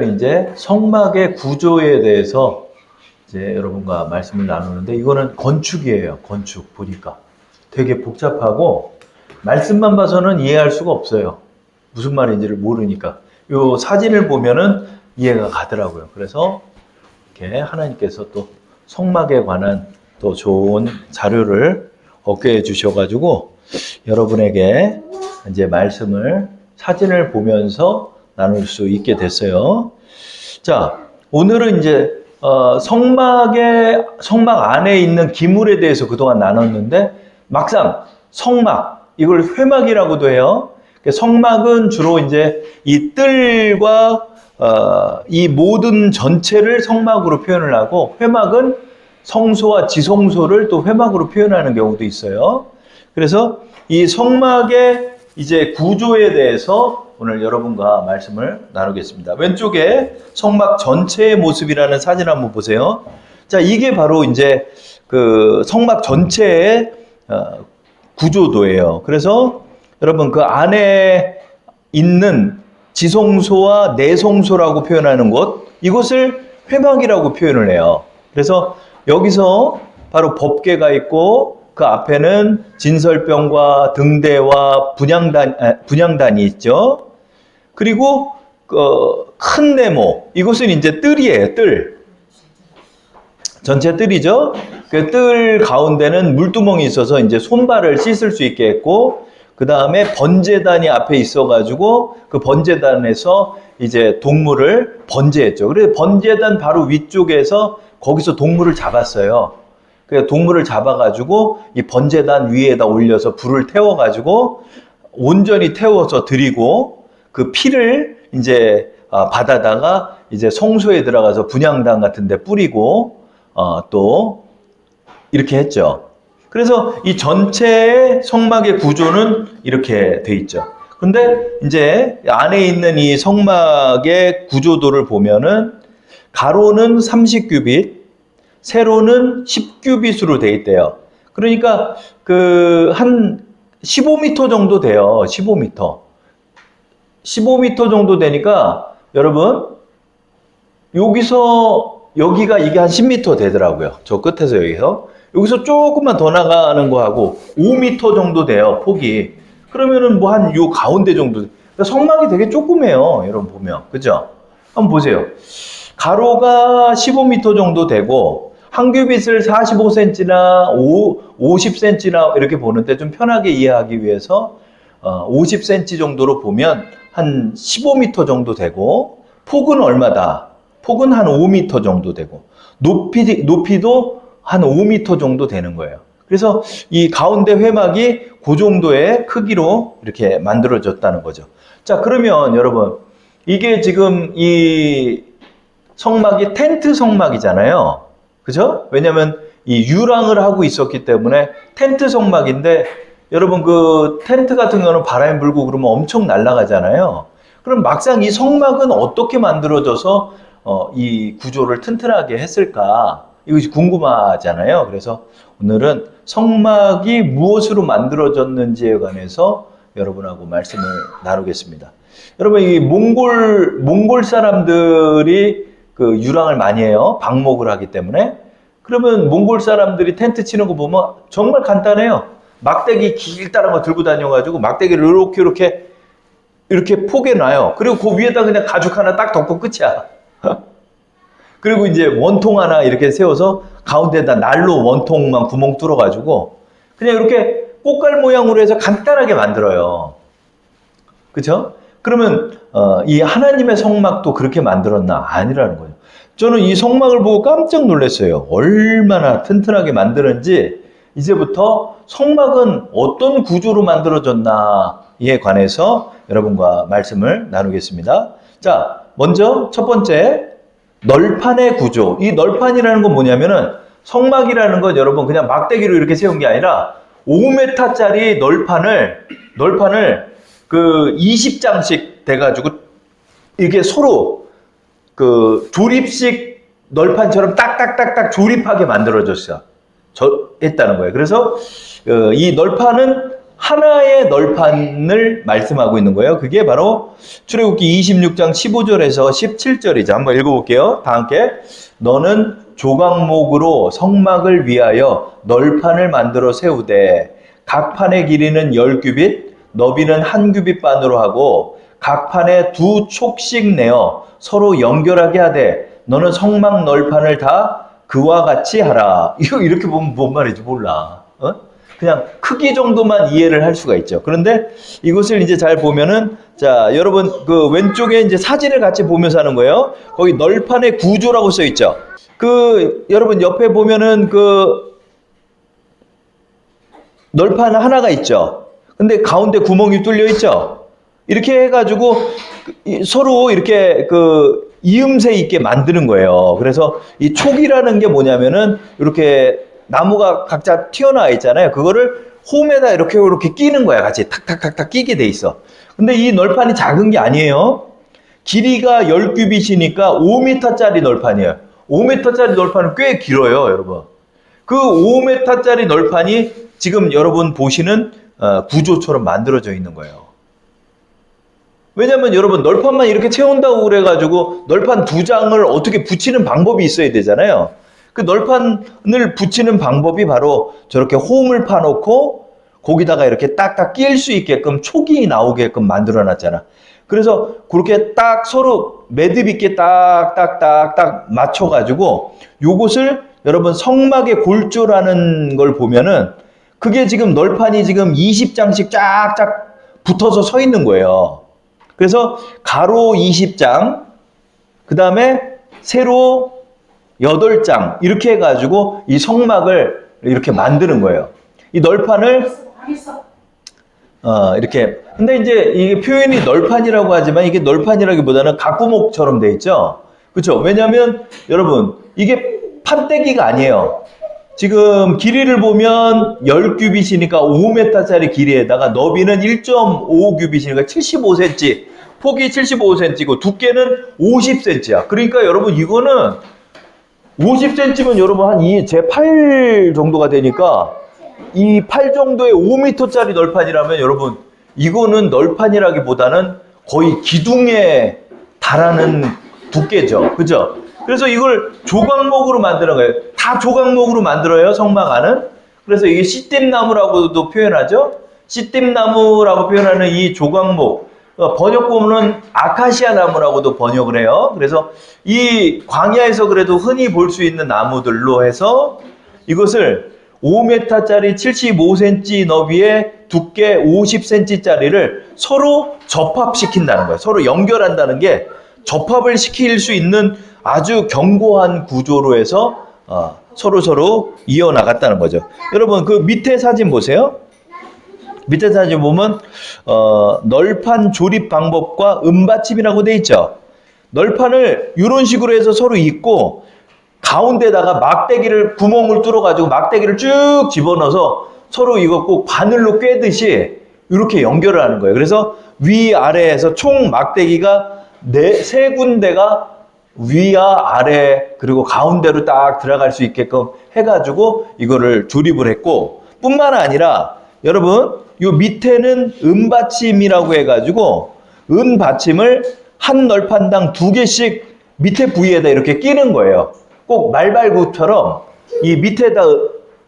이제 성막의 구조에 대해서 이제 여러분과 말씀을 나누는데, 이거는 건축이에요. 건축 보니까 되게 복잡하고 말씀만 봐서는 이해할 수가 없어요. 무슨 말인지를 모르니까. 요 사진을 보면은 이해가 가더라고요. 그래서 이렇게 하나님께서 또 성막에 관한 또 좋은 자료를 얻게 해주셔가지고 여러분에게 이제 말씀을 사진을 보면서 나눌 수 있게 됐어요. 자, 오늘은 이제 성막 안에 있는 기물에 대해서 그동안 나눴는데, 막상 성막, 이걸 회막이라고도 해요. 성막은 주로 이제 이 뜰과 이 모든 전체를 성막으로 표현을 하고, 회막은 성소와 지성소를 또 회막으로 표현하는 경우도 있어요. 그래서 이 성막의 이제 구조에 대해서 오늘 여러분과 말씀을 나누겠습니다. 왼쪽에 성막 전체의 모습이라는 사진 한번 보세요. 자, 이게 바로 이제 그 성막 전체의 구조도예요. 그래서 여러분 그 안에 있는 지성소와 내성소라고 표현하는 곳, 이곳을 회막이라고 표현을 해요. 그래서 여기서 바로 법궤가 있고, 그 앞에는 진설병과 등대와 분향단이 있죠. 그리고 큰 네모, 이곳은 이제 뜰이에요. 뜰. 전체 뜰이죠. 그 뜰 가운데는 물두멍이 있어서 이제 손발을 씻을 수 있게 했고, 그 다음에 번제단이 앞에 있어가지고 그 번제단에서 이제 동물을 번제했죠. 그래서 번제단 바로 위쪽에서 거기서 동물을 잡았어요. 그 동물을 잡아가지고 이 번제단 위에다 올려서 불을 태워가지고 온전히 태워서 드리고, 그 피를 이제 받아다가 이제 성소에 들어가서 분향단 같은 데 뿌리고 또 이렇게 했죠. 그래서 이 전체의 성막의 구조는 이렇게 돼 있죠. 근데 이제 안에 있는 이 성막의 구조도를 보면은 가로는 30규빗, 세로는 10규빗으로 돼 있대요. 그러니까 그 한 15m 정도 돼요. 15m. 15m 정도 되니까 여러분 여기가 이게 한 10m 되더라고요. 저 끝에서 여기서 조금만 더 나가는 거하고 5m 정도 돼요. 폭이. 그러면은 뭐 한 요 가운데 정도. 그러니까 성막이 되게 조그매요. 여러분 보면. 그죠? 한번 보세요. 가로가 15m 정도 되고, 한 규빗을 45cm나 50cm나 이렇게 보는데 좀 편하게 이해하기 위해서 50cm 정도로 보면 한 15m 정도 되고, 폭은 얼마다? 폭은 한 5m 정도 되고, 높이도 한 5m 정도 되는 거예요. 그래서 이 가운데 회막이 그 정도의 크기로 이렇게 만들어졌다는 거죠. 자, 그러면 여러분, 이게 지금 이 성막이 텐트 성막이잖아요. 그죠? 왜냐면 이 유랑을 하고 있었기 때문에 텐트 성막인데, 여러분 그 텐트 같은 경우는 바람이 불고 그러면 엄청 날아가잖아요. 그럼 막상 이 성막은 어떻게 만들어져서 이 구조를 튼튼하게 했을까? 이것이 궁금하잖아요. 그래서 오늘은 성막이 무엇으로 만들어졌는지에 관해서 여러분하고 말씀을 나누겠습니다. 여러분, 이 몽골 사람들이 그 유랑을 많이 해요. 방목을 하기 때문에. 그러면 몽골 사람들이 텐트 치는 거 보면 정말 간단해요. 막대기 길다란 거 들고 다녀가지고 막대기를 이렇게 포개 놔요. 그리고 그 위에다 그냥 가죽 하나 딱 덮고 끝이야. 그리고 이제 원통 하나 이렇게 세워서 가운데다 날로 원통만 구멍 뚫어가지고 그냥 이렇게 꽃갈 모양으로 해서 간단하게 만들어요. 그쵸? 그러면 이 하나님의 성막도 그렇게 만들었나? 아니라는 거죠. 저는 이 성막을 보고 깜짝 놀랐어요. 얼마나 튼튼하게 만드는지. 이제부터 성막은 어떤 구조로 만들어졌나에 관해서 여러분과 말씀을 나누겠습니다. 자, 먼저 첫 번째, 널판의 구조. 이 널판이라는 건 뭐냐면은, 성막이라는 건 여러분 그냥 막대기로 이렇게 세운 게 아니라 5m짜리 널판을 그 20장씩 돼가지고 이게 서로 그 조립식 널판처럼 딱딱딱딱 조립하게 만들어졌어요. 했다는 거예요. 그래서 이 널판은 하나의 널판을 말씀하고 있는 거예요. 그게 바로 출애굽기 26장 15절에서 17절이죠. 한번 읽어볼게요. 다 함께. 너는 조각목으로 성막을 위하여 널판을 만들어 세우되 각 판의 길이는 10규빗, 너비는 1규빗 반으로 하고 각 판에 2촉씩 내어 서로 연결하게 하되 너는 성막 널판을 다 그와 같이 하라. 이거 이렇게 보면 뭔 말인지 몰라. 그냥 크기 정도만 이해를 할 수가 있죠. 그런데 이것을 이제 잘 보면은, 자, 여러분, 그 왼쪽에 이제 사진을 같이 보면서 하는 거예요. 거기 널판의 구조라고 써 있죠. 여러분 옆에 보면은 널판 하나가 있죠. 근데 가운데 구멍이 뚫려 있죠. 이렇게 해가지고 서로 이렇게 이음새 있게 만드는 거예요. 그래서 이 촉이라는 게 뭐냐면은 이렇게 나무가 각자 튀어나와 있잖아요. 그거를 홈에다 이렇게 끼는 거야. 같이 탁탁탁탁 끼게 돼 있어. 근데 이 널판이 작은 게 아니에요. 길이가 10규빗이니까 5m짜리 널판이에요. 5m짜리 널판은 꽤 길어요, 여러분. 그 5m짜리 널판이 지금 여러분 보시는 구조처럼 만들어져 있는 거예요. 왜냐면 여러분 널판만 이렇게 채운다고 그래가지고 널판 2장을 어떻게 붙이는 방법이 있어야 되잖아요. 그 널판을 붙이는 방법이 바로 저렇게 홈을 파놓고 거기다가 이렇게 딱딱 끼일 수 있게끔 촉이 나오게끔 만들어 놨잖아. 그래서 그렇게 딱 서로 매듭 있게 딱딱딱딱 맞춰가지고 요것을 여러분 성막의 골조라는 걸 보면은 그게 지금 널판이 지금 20장씩 쫙쫙 붙어서 서 있는 거예요. 그래서 가로 20장, 그 다음에 세로 8장 이렇게 해가지고 이 성막을 이렇게 만드는 거예요. 이 널판을 이렇게, 근데 이제 이게 표현이 널판이라고 하지만 이게 널판이라기보다는 가구목처럼 돼 있죠. 그렇죠? 왜냐하면 여러분 이게 판때기가 아니에요. 지금 길이를 보면 10규빗이니까 5m짜리 길이에다가 너비는 1.5규빗이니까 75cm, 폭이 75cm고 두께는 50cm야. 그러니까 여러분 이거는 50cm면 여러분 한 제 팔 정도가 되니까 이 팔 정도의 5m짜리 널판이라면 여러분 이거는 널판이라기보다는 거의 기둥에 달하는 두께죠. 그죠? 그래서 이걸 조각목으로 만드는 거예요. 다 조각목으로 만들어요, 성막 안은. 그래서 이게 씨띠나무라고도 표현하죠. 씨띠나무라고 표현하는 이 조각목, 번역 보면은 아카시아 나무라고도 번역을 해요. 그래서 이 광야에서 그래도 흔히 볼 수 있는 나무들로 해서 이것을 5m짜리 75cm 너비의 두께 50cm짜리를 서로 접합시킨다는 거예요. 서로 연결한다는 게 접합을 시킬 수 있는 아주 견고한 구조로 해서 서로 이어나갔다는 거죠. 여러분 그 밑에 사진 보세요. 밑에 사진 보면 널판 조립 방법과 은받침이라고 돼 있죠. 널판을 이런 식으로 해서 서로 잇고 가운데다가 막대기를 구멍을 뚫어가지고 막대기를 쭉 집어넣어서 서로 이거 꼭 바늘로 꿰듯이 이렇게 연결을 하는 거예요. 그래서 위아래에서 총 막대기가 세 군데가 위와 아래 그리고 가운데로 딱 들어갈 수 있게끔 해가지고 이거를 조립을 했고, 뿐만 아니라 여러분 요 밑에는 은받침이라고 해가지고 은받침을 한 널판당 2개씩 밑에 부위에다 이렇게 끼는 거예요. 꼭 말발굽처럼 이 밑에다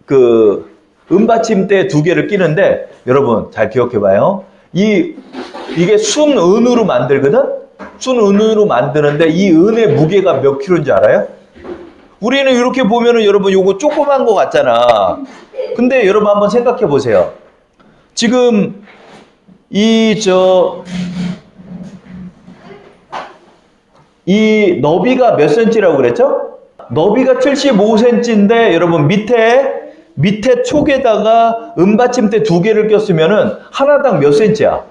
그 은받침대 2개를 끼는데, 여러분 잘 기억해봐요. 이게 순은으로 만들거든. 순은으로 만드는데 이 은의 무게가 몇 킬로인지 알아요? 우리는 이렇게 보면은 여러분 요거 조그만 거 같잖아. 근데 여러분 한번 생각해 보세요. 지금 이 너비가 몇 센치라고 그랬죠? 너비가 75cm인데 여러분 밑에 촉에다가 은받침대 2개를 꼈으면은 하나당 몇 센치야?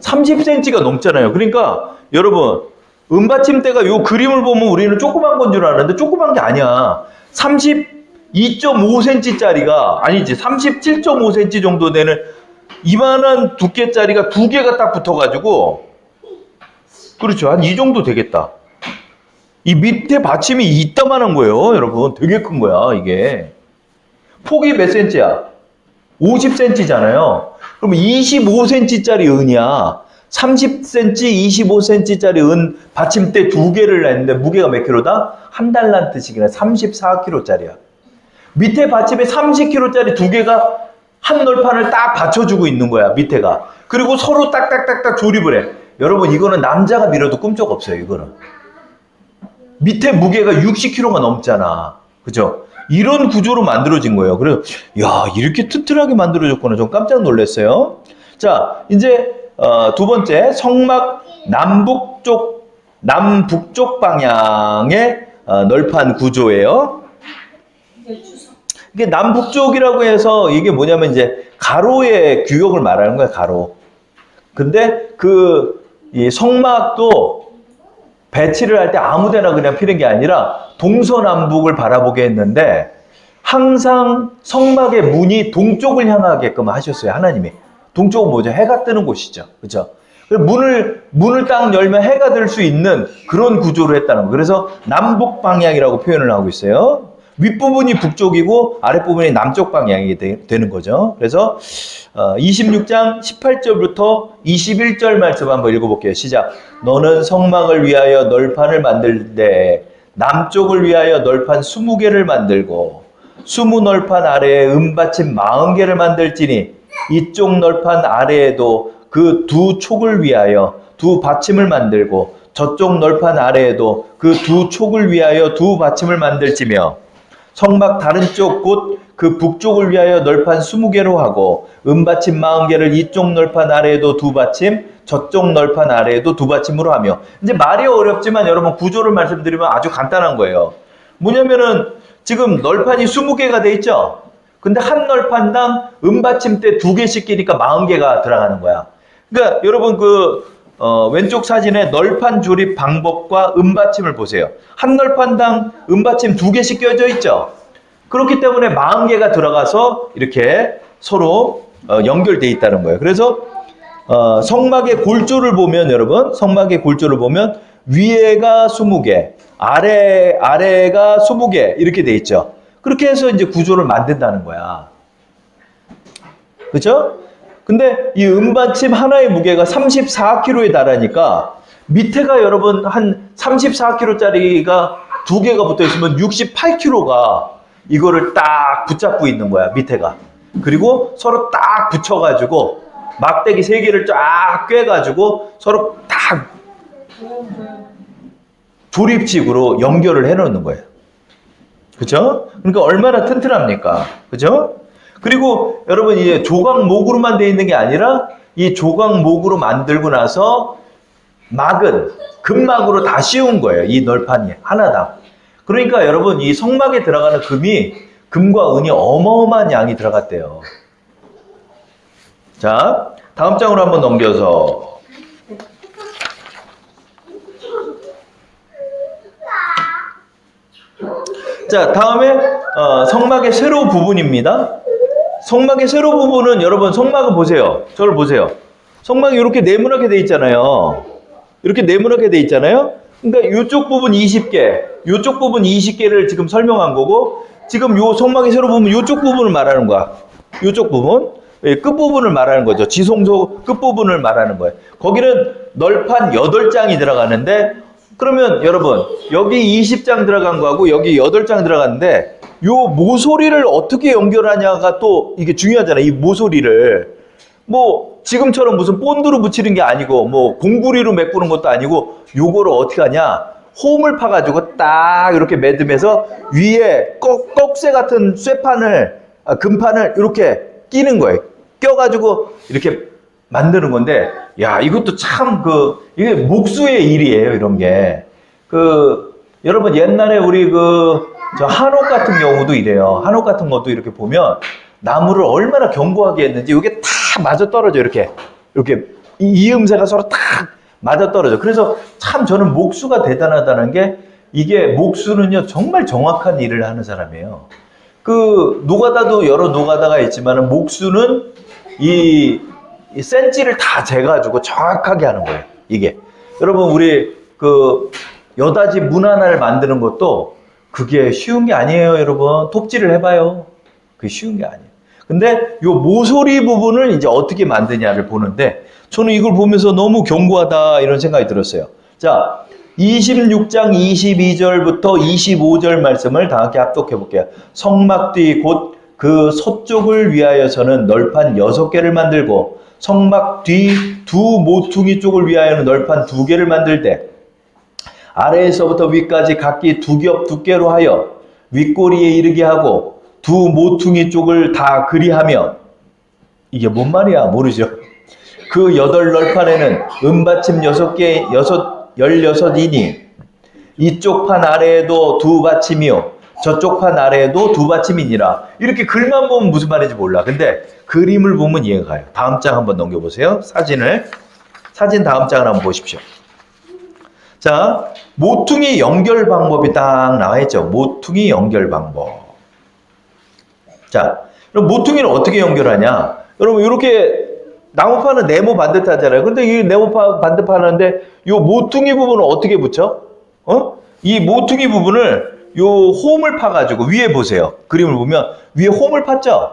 30cm가 넘잖아요. 그러니까 여러분 은받침대가 요 그림을 보면 우리는 조그만 건 줄 아는데 조그만 게 아니야. 32.5cm짜리가 아니지 37.5cm 정도 되는 이만한 두께짜리가 2개가 딱 붙어가지고, 그렇죠, 한 이 정도 되겠다. 이 밑에 받침이 이따만한 거예요, 여러분. 되게 큰 거야 이게. 폭이 몇 센치야? 50cm잖아요. 그럼 25cm짜리 은이야. 30cm, 25cm짜리 은 받침대 2개를 냈는데 무게가 몇 킬로다? 한 달란트씩이나 34kg짜리야. 밑에 받침에 30kg짜리 2개가 한 널판을 딱 받쳐주고 있는 거야, 밑에가. 그리고 서로 딱딱딱딱 조립을 해. 여러분, 이거는 남자가 밀어도 끔찍없어요, 이거는. 밑에 무게가 60kg가 넘잖아. 그죠? 이런 구조로 만들어진 거예요. 그래서, 야, 이렇게 튼튼하게 만들어졌구나. 좀 깜짝 놀랐어요. 자, 이제, 두 번째, 성막 남북쪽 방향의 널판 구조예요. 이게 남북쪽이라고 해서 이게 뭐냐면 이제 가로의 규격을 말하는 거야, 가로. 근데 이 성막도 배치를 할 때 아무 데나 그냥 피는 게 아니라 동서남북을 바라보게 했는데 항상 성막의 문이 동쪽을 향하게끔 하셨어요, 하나님이. 동쪽은 뭐죠? 해가 뜨는 곳이죠. 그죠? 문을 딱 열면 해가 들 수 있는 그런 구조로 했다는 거예요. 그래서 남북 방향이라고 표현을 하고 있어요. 윗부분이 북쪽이고 아랫부분이 남쪽 방향이 되는 거죠. 그래서 26장 18절부터 21절 말씀 한번 읽어볼게요. 시작. 너는 성막을 위하여 널판을 만들되 남쪽을 위하여 널판 20개를 만들고 20널판 아래에 은받침 40개를 만들지니 이쪽 널판 아래에도 그 두 촉을 위하여 두 받침을 만들고 저쪽 널판 아래에도 그 두 촉을 위하여 두 받침을 만들지며 성막 다른 쪽 곧 그 북쪽을 위하여 널판 20개로 하고 은받침 40개를 이쪽 널판 아래에도 두 받침 저쪽 널판 아래에도 두 받침으로 하며. 이제 말이 어렵지만 여러분 구조를 말씀드리면 아주 간단한 거예요. 뭐냐면은 지금 널판이 20개가 돼 있죠. 근데 한 널판당 은받침대 2개씩 끼니까 40개가 들어가는 거야. 그러니까 여러분 왼쪽 사진에 널판 조립 방법과 은받침을 보세요. 한 널판당 은받침 2개씩 껴져 있죠. 그렇기 때문에 40개가 들어가서 이렇게 서로 연결되어 있다는 거예요. 그래서 성막의 골조를 보면 여러분, 성막의 골조를 보면 위에가 20개, 아래가 20개 이렇게 돼 있죠. 그렇게 해서 이제 구조를 만든다는 거야. 그렇죠? 근데 이 은받침 하나의 무게가 34kg에 달하니까 밑에가 여러분 한 34kg짜리가 2개가 붙어 있으면 68kg가 이거를 딱 붙잡고 있는 거야, 밑에가. 그리고 서로 딱 붙여가지고 막대기 3개를 쫙 꿰가지고 서로 딱 조립식으로 연결을 해놓는 거예요. 그죠? 그러니까 얼마나 튼튼합니까? 그죠? 그리고 여러분 이제 조각목으로만 되어 있는 게 아니라 이 조각목으로 만들고 나서 막은 금막으로 다 씌운 거예요. 이 널판이 하나당. 그러니까 여러분 이 성막에 들어가는 금과 은이 어마어마한 양이 들어갔대요. 자, 다음 장으로 한번 넘겨서 자, 다음에 성막의 세로 부분입니다. 성막의 세로 부분은 여러분 성막을 보세요. 저를 보세요. 성막이 이렇게 네모나게 돼 있잖아요. 이렇게 네모나게 돼 있잖아요. 그러니까 이쪽 부분 20개, 이쪽 부분 20개를 지금 설명한 거고 지금 요 성막의 세로 부분 이쪽 부분을 말하는 거야. 이쪽 부분, 끝부분을 말하는 거죠. 지성소 끝부분을 말하는 거예요. 거기는 널판 8장이 들어가는데 그러면 여러분 여기 20장 들어간 거하고 여기 8장 들어갔는데 요 모서리를 어떻게 연결하냐가 또 이게 중요하잖아요. 이 모서리를 뭐 지금처럼 무슨 본드로 붙이는 게 아니고 뭐 공구리로 메꾸는 것도 아니고 요거를 어떻게 하냐, 홈을 파가지고 딱 이렇게 매듭해서 위에 꺽쇠 같은 금판을 이렇게 끼는 거예요. 껴가지고 이렇게 만드는 건데, 야, 이것도 참 이게 목수의 일이에요, 이런 게. 여러분 옛날에 우리 저 한옥 같은 경우도 이래요. 한옥 같은 것도 이렇게 보면 나무를 얼마나 견고하게 했는지 이게 다 맞아 떨어져, 이렇게 이음새가 서로 딱 맞아 떨어져. 그래서 참 저는 목수가 대단하다는 게, 이게 목수는요 정말 정확한 일을 하는 사람이에요. 노가다도 여러 노가다가 있지만 목수는 이 센치를 다 재가지고 정확하게 하는 거예요. 이게 여러분 우리 여다지 문 하나를 만드는 것도 그게 쉬운 게 아니에요. 여러분 톱질을 해봐요. 그게 쉬운 게 아니에요. 근데 요 모서리 부분을 이제 어떻게 만드냐를 보는데 저는 이걸 보면서 너무 견고하다 이런 생각이 들었어요. 자, 26장 22절부터 25절 말씀을 다 함께 합독해 볼게요. 성막 뒤 곧 그 서쪽을 위하여서는 널판 6개를 만들고 성막 뒤 두 모퉁이 쪽을 위하여는 널판 2개를 만들되 아래에서부터 위까지 각기 2겹 두께로 하여 윗꼬리에 이르게 하고 두 모퉁이 쪽을 다 그리하며 이게 뭔 말이야 모르죠. 그 8널판에는 은받침 6개 16이니 이쪽 판 아래에도 2받침이요 저쪽 판 아래에도 2받침이니라. 이렇게 글만 보면 무슨 말인지 몰라. 근데 그림을 보면 이해가 가요. 다음 장 한번 넘겨보세요. 사진 다음 장을 한번 보십시오. 자, 모퉁이 연결 방법이 딱 나와 있죠. 모퉁이 연결 방법. 자, 그럼 모퉁이를 어떻게 연결하냐? 여러분 이렇게 나무판은 네모 반듯하잖아요. 근데 이 네모 반듯하는데 이 모퉁이 부분을 어떻게 붙여? 이 모퉁이 부분을 요 홈을 파가지고 위에 보세요. 그림을 보면 위에 홈을 팠죠?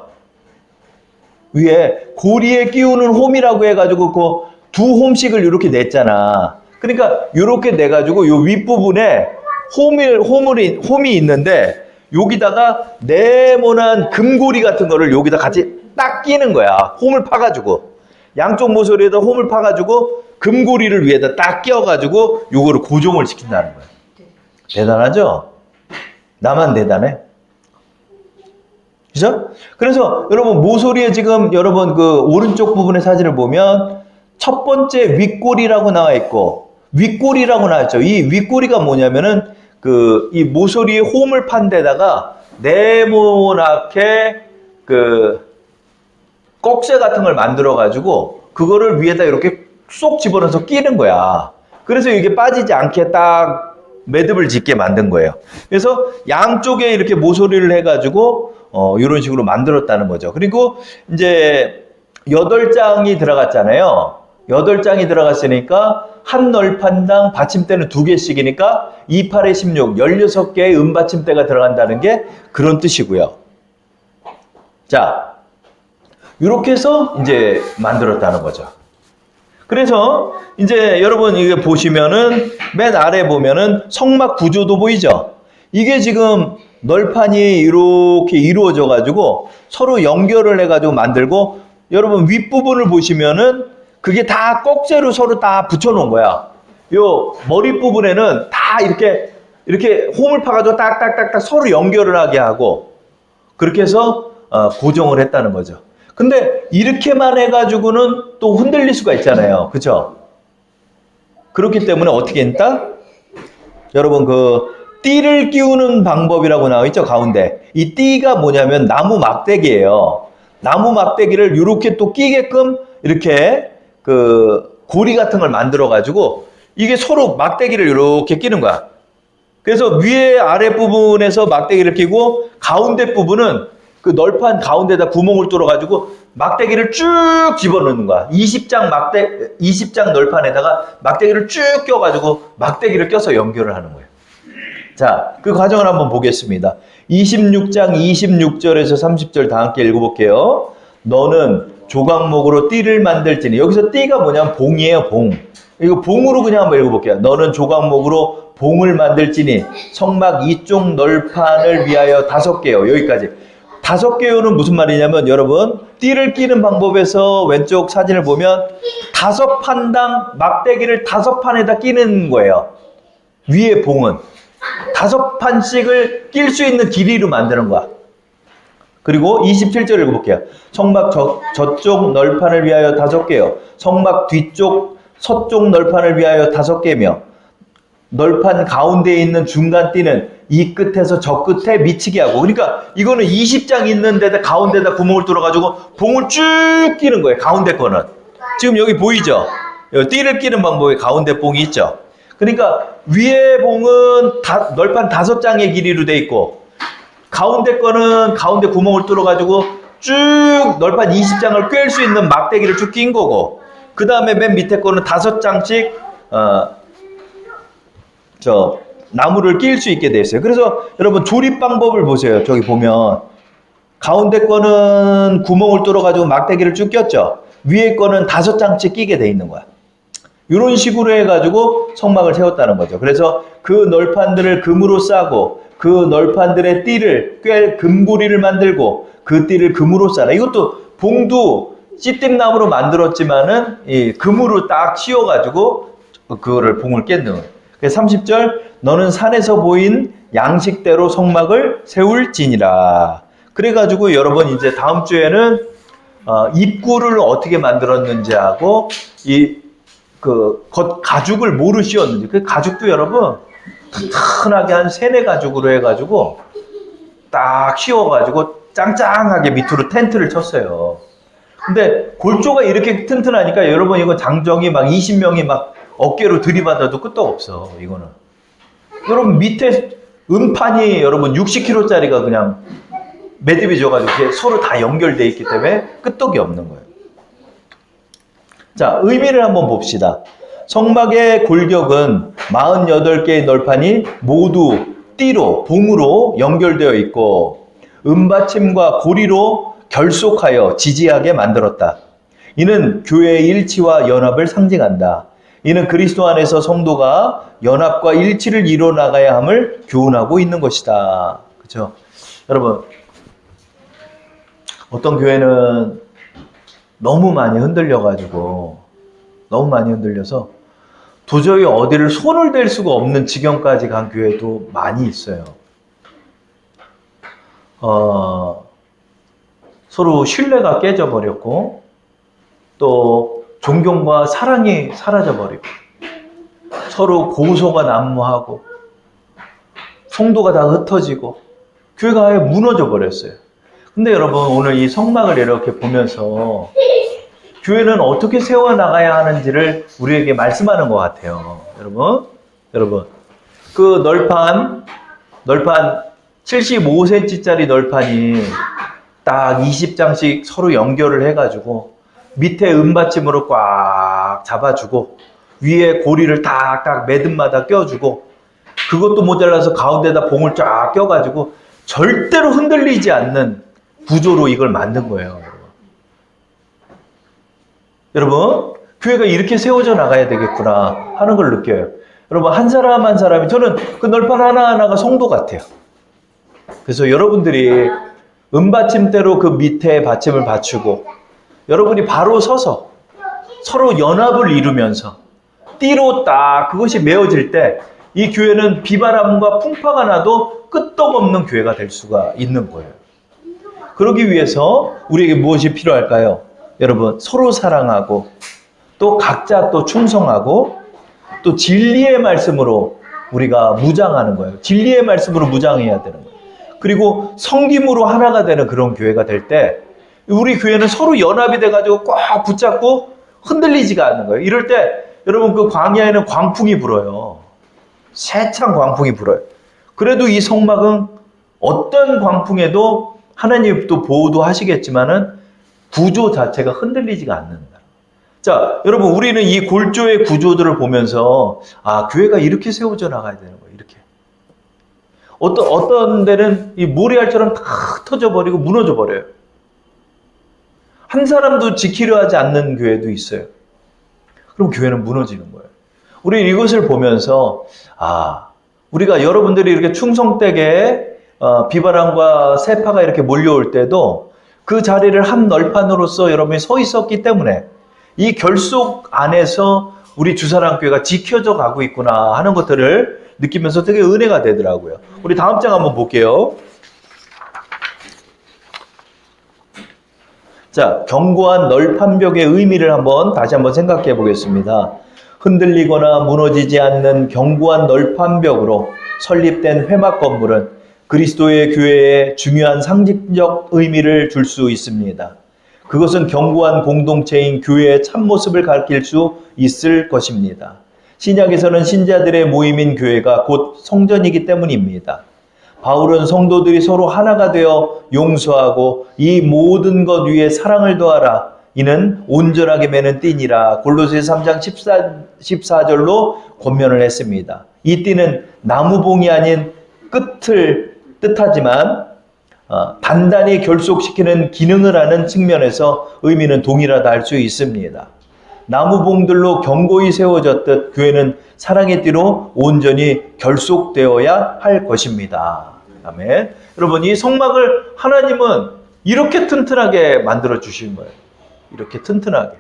위에 고리에 끼우는 홈이라고 해가지고 그 두 홈씩을 이렇게 냈잖아. 그러니까 이렇게 내가지고 요 윗부분에 홈이 있는데 여기다가 네모난 금고리 같은 거를 여기다 같이 딱 끼는 거야. 홈을 파가지고. 양쪽 모서리에다 홈을 파가지고 금고리를 위에다 딱 끼워가지고 요거를 고정을 시킨다는 거야. 대단하죠? 나만 대단해? 그죠? 그래서 여러분 모서리에 지금 여러분 그 오른쪽 부분의 사진을 보면 첫 번째 윗꼬리라고 나와 있고 윗꼬리라고 나와 있죠. 이 윗꼬리가 뭐냐면은 그 이 모서리에 홈을 판 데다가 네모나게 그 꺽쇠 같은 걸 만들어 가지고 그거를 위에다 이렇게 쏙 집어넣어서 끼는 거야. 그래서 이게 빠지지 않게 딱 매듭을 짓게 만든 거예요. 그래서 양쪽에 이렇게 모서리를 해가지고 이런 식으로 만들었다는 거죠. 그리고 이제 8장이 들어갔잖아요. 8장이 들어갔으니까 한 널판당 받침대는 2개씩이니까 2, 8에 16, 16개의 은받침대가 들어간다는 게 그런 뜻이고요. 자, 이렇게 해서 이제 만들었다는 거죠. 그래서 이제 여러분 이게 보시면은 맨 아래 보면은 성막 구조도 보이죠? 이게 지금 널판이 이렇게 이루어져 가지고 서로 연결을 해 가지고 만들고 여러분 윗부분을 보시면은 그게 다 꺽쇠로 서로 다 붙여 놓은 거야. 요 머리 부분에는 다 이렇게 홈을 파 가지고 딱딱딱딱 서로 연결을 하게 하고 그렇게 해서 고정을 했다는 거죠. 근데 이렇게만 해가지고는 또 흔들릴 수가 있잖아요. 그쵸? 그렇기 때문에 어떻게 했다? 여러분 그 띠를 끼우는 방법이라고 나와 있죠, 가운데. 이 띠가 뭐냐면 나무 막대기예요. 나무 막대기를 이렇게 또 끼게끔 이렇게 그 고리 같은 걸 만들어 가지고 이게 서로 막대기를 이렇게 끼는 거야. 그래서 위에 아래 부분에서 막대기를 끼고 가운데 부분은 그 널판 가운데다 구멍을 뚫어 가지고 막대기를 쭉 집어넣는 거야. 20장 널판에다가 막대기를 쭉 껴 가지고 막대기를 껴서 연결을 하는 거예요. 자, 그 과정을 한번 보겠습니다. 26장 26절에서 30절 다 함께 읽어볼게요. 너는 조각목으로 띠를 만들지니. 여기서 띠가 뭐냐면 봉이에요, 봉. 이거 봉으로 그냥 한번 읽어볼게요. 너는 조각목으로 봉을 만들지니 성막 이쪽 널판을 위하여 5개요. 여기까지. 5개요는 무슨 말이냐면 여러분 띠를 끼는 방법에서 왼쪽 사진을 보면 5판당 막대기를 5판에다 끼는 거예요. 위에 봉은 5판씩을 낄 수 있는 길이로 만드는 거야. 그리고 27절 읽어볼게요. 성막 저쪽 널판을 위하여 5개요. 성막 뒤쪽 서쪽 널판을 위하여 5개며 널판 가운데에 있는 중간 띠는 이 끝에서 저 끝에 미치게 하고. 그러니까 이거는 20장 있는 데다 가운데다 구멍을 뚫어가지고 봉을 쭉 끼는 거예요. 가운데 거는. 지금 여기 보이죠? 여기 띠를 끼는 방법에 가운데 봉이 있죠? 그러니까 위에 봉은 널판 5장의 길이로 돼 있고 가운데 거는 가운데 구멍을 뚫어가지고 쭉 널판 20장을 꿰을 수 있는 막대기를 쭉 낀 거고 그 다음에 맨 밑에 거는 5장씩 나무를 끼울 수 있게 돼 있어요. 그래서 여러분 조립 방법을 보세요. 저기 보면 가운데 거는 구멍을 뚫어가지고 막대기를 쭉 꼈죠. 위에 거는 5장씩 끼게 돼 있는 거야. 이런 식으로 해가지고 성막을 세웠다는 거죠. 그래서 그 널판들을 금으로 싸고 그 널판들의 띠를 꿰 금고리를 만들고 그 띠를 금으로 싸라. 이것도 봉도 씨띠나무로 만들었지만은 이 금으로 딱 씌워가지고 그거를 봉을 깼는 거예요. 그래서 30절 너는 산에서 보인 양식대로 성막을 세울지니라. 그래가지고 여러분 이제 다음 주에는 입구를 어떻게 만들었는지 하고 그 가죽을 뭐로 씌웠는지 그 가죽도 여러분 튼튼하게 한 3-4가죽으로 해가지고 딱 씌워가지고 짱짱하게 밑으로 텐트를 쳤어요. 근데 골조가 이렇게 튼튼하니까 여러분 이거 장정이 막 20명이 막 어깨로 들이받아도 끄떡없어. 이거는 여러분 밑에 음판이 여러분 60kg짜리가 그냥 매듭이 져가지고 서로 다 연결되어 있기 때문에 끄떡이 없는 거예요. 자, 의미를 한번 봅시다. 성막의 골격은 48개의 널판이 모두 띠로, 봉으로 연결되어 있고 은받침과 고리로 결속하여 지지하게 만들었다. 이는 교회의 일치와 연합을 상징한다. 이는 그리스도 안에서 성도가 연합과 일치를 이뤄 나가야 함을 교훈하고 있는 것이다. 그렇죠? 여러분, 어떤 교회는 너무 많이 흔들려서 도저히 어디를 손을 댈 수가 없는 지경까지 간 교회도 많이 있어요. 서로 신뢰가 깨져버렸고 또 존경과 사랑이 사라져버리고 서로 고소가 난무하고 성도가 다 흩어지고 교회가 아예 무너져 버렸어요. 근데 여러분 오늘 이 성막을 이렇게 보면서 교회는 어떻게 세워나가야 하는지를 우리에게 말씀하는 것 같아요. 여러분 그 널판 75cm짜리 널판이 딱 20장씩 서로 연결을 해가지고 밑에 은받침으로 꽉 잡아주고 위에 고리를 딱딱 매듭마다 껴주고 그것도 모자라서 가운데다 봉을 쫙 껴가지고 절대로 흔들리지 않는 구조로 이걸 만든 거예요. 여러분, 교회가 이렇게 세워져 나가야 되겠구나 하는 걸 느껴요. 여러분, 한 사람 한 사람이, 저는 그 널판 하나하나가 성도 같아요. 그래서 여러분들이 은받침대로 그 밑에 받침을 받치고 여러분이 바로 서서 서로 연합을 이루면서 띠로 딱 그것이 메어질 때 이 교회는 비바람과 풍파가 나도 끄떡없는 교회가 될 수가 있는 거예요. 그러기 위해서 우리에게 무엇이 필요할까요? 여러분, 서로 사랑하고 또 각자 또 충성하고 또 진리의 말씀으로 우리가 무장하는 거예요. 진리의 말씀으로 무장해야 되는 거예요. 그리고 성김으로 하나가 되는 그런 교회가 될 때 우리 교회는 서로 연합이 돼가지고 꽉 붙잡고 흔들리지가 않는 거예요. 이럴 때 여러분 그 광야에는 광풍이 불어요. 세찬 광풍이 불어요. 그래도 이 성막은 어떤 광풍에도 하나님 또 보호도 하시겠지만은 구조 자체가 흔들리지가 않는다. 자, 여러분 우리는 이 골조의 구조들을 보면서 아, 교회가 이렇게 세워져 나가야 되는 거예요. 이렇게. 어떤 데는 이 모래알처럼 다 터져버리고 무너져버려요. 한 사람도 지키려 하지 않는 교회도 있어요. 그럼 교회는 무너지는 거예요. 우리 이것을 보면서 아, 우리가 여러분들이 이렇게 충성되게 비바람과 세파가 이렇게 몰려올 때도 그 자리를 한 널판으로서 여러분이 서 있었기 때문에 이 결속 안에서 우리 주사랑교회가 지켜져 가고 있구나 하는 것들을 느끼면서 되게 은혜가 되더라고요. 우리 다음 장 한번 볼게요. 자, 견고한 널판벽의 의미를 다시 한번 생각해 보겠습니다. 흔들리거나 무너지지 않는 견고한 널판벽으로 설립된 회막 건물은 그리스도의 교회에 중요한 상징적 의미를 줄 수 있습니다. 그것은 견고한 공동체인 교회의 참모습을 가리킬 수 있을 것입니다. 신약에서는 신자들의 모임인 교회가 곧 성전이기 때문입니다. 바울은 성도들이 서로 하나가 되어 용서하고 이 모든 것 위에 사랑을 더하라. 이는 온전하게 매는 띠니라. 골로새서 3장 14절로 권면을 했습니다. 이 띠는 나무봉이 아닌 끝을 뜻하지만 단단히 결속시키는 기능을 하는 측면에서 의미는 동일하다 할 수 있습니다. 나무봉들로 견고히 세워졌듯 교회는 사랑의 띠로 온전히 결속되어야 할 것입니다. 아멘. 여러분, 이 성막을 하나님은 이렇게 튼튼하게 만들어 주신 거예요. 이렇게 튼튼하게.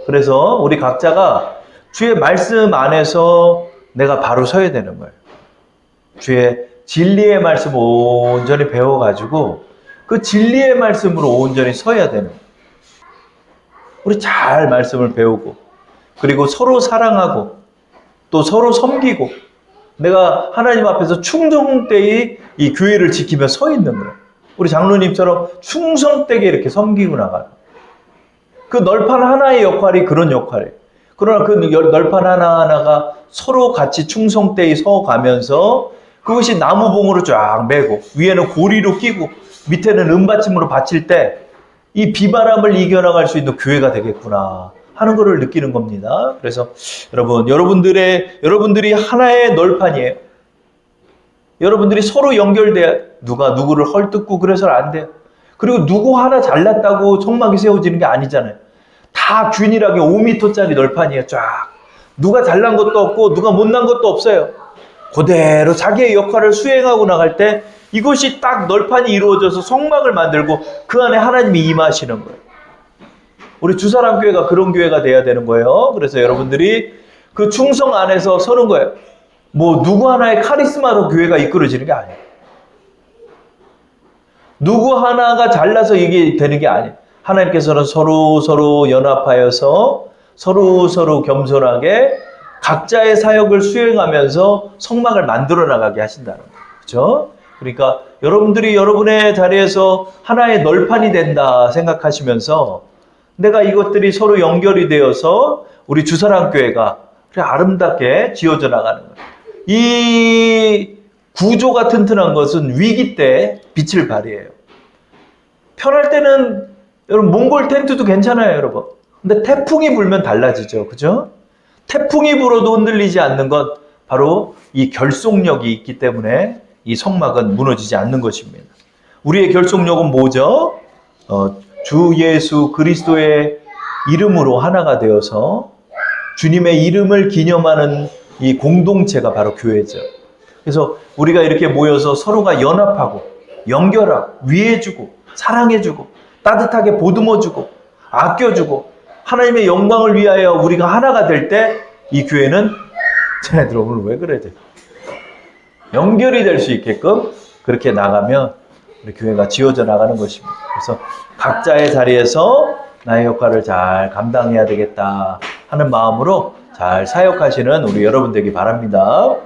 그래서 우리 각자가 주의 말씀 안에서 내가 바로 서야 되는 거예요. 주의 진리의 말씀 온전히 배워가지고 그 진리의 말씀으로 온전히 서야 되는 거예요. 우리 잘 말씀을 배우고, 그리고 서로 사랑하고, 또 서로 섬기고, 내가 하나님 앞에서 충성되이 이 교회를 지키며 서 있는 거예요. 우리 장로님처럼 충성되게 이렇게 섬기고 나가는. 그 널판 하나의 역할이 그런 역할이에요. 그러나 그 널판 하나하나가 서로 같이 충성되이 서가면서 그것이 나무봉으로 쫙 매고 위에는 고리로 끼고 밑에는 은받침으로 받칠 때 이 비바람을 이겨나갈 수 있는 교회가 되겠구나 하는 것을 느끼는 겁니다. 그래서 여러분들이 하나의 널판이에요. 여러분들이 서로 연결돼야 누가 누구를 헐뜯고 그래서는 안 돼요. 그리고 누구 하나 잘났다고 성막이 세워지는 게 아니잖아요. 다 균일하게 5m짜리 널판이에요. 쫙. 누가 잘난 것도 없고 누가 못난 것도 없어요. 그대로 자기의 역할을 수행하고 나갈 때 이것이 딱 널판이 이루어져서 성막을 만들고 그 안에 하나님이 임하시는 거예요. 우리 주사랑교회가 그런 교회가 돼야 되는 거예요. 그래서 여러분들이 그 충성 안에서 서는 거예요. 뭐 누구 하나의 카리스마로 교회가 이끌어지는 게 아니에요. 누구 하나가 잘나서 이게 되는 게 아니에요. 하나님께서는 서로 연합하여서 서로 겸손하게 각자의 사역을 수행하면서 성막을 만들어 나가게 하신다는 거예요. 그렇죠? 그러니까 여러분들이 여러분의 자리에서 하나의 널판이 된다 생각하시면서 내가 이것들이 서로 연결이 되어서 우리 주사랑교회가 아름답게 지어져 나가는 거예요. 이 구조가 튼튼한 것은 위기 때 빛을 발휘해요. 편할 때는 여러분 몽골 텐트도 괜찮아요, 여러분. 근데 태풍이 불면 달라지죠. 그죠? 태풍이 불어도 흔들리지 않는 건 바로 이 결속력이 있기 때문에 이 성막은 무너지지 않는 것입니다. 우리의 결속력은 뭐죠? 주 예수 그리스도의 이름으로 하나가 되어서 주님의 이름을 기념하는 이 공동체가 바로 교회죠. 그래서 우리가 이렇게 모여서 서로가 연합하고 연결하고 위해주고 사랑해주고 따뜻하게 보듬어주고 아껴주고 하나님의 영광을 위하여 우리가 하나가 될 때 이 교회는 쟤네들 오늘 왜 그래? 연결이 될 수 있게끔 그렇게 나가면 우리 교회가 지어져 나가는 것입니다. 그래서 각자의 자리에서 나의 역할을 잘 감당해야 되겠다 하는 마음으로 잘 사역하시는 우리 여러분 되기 바랍니다.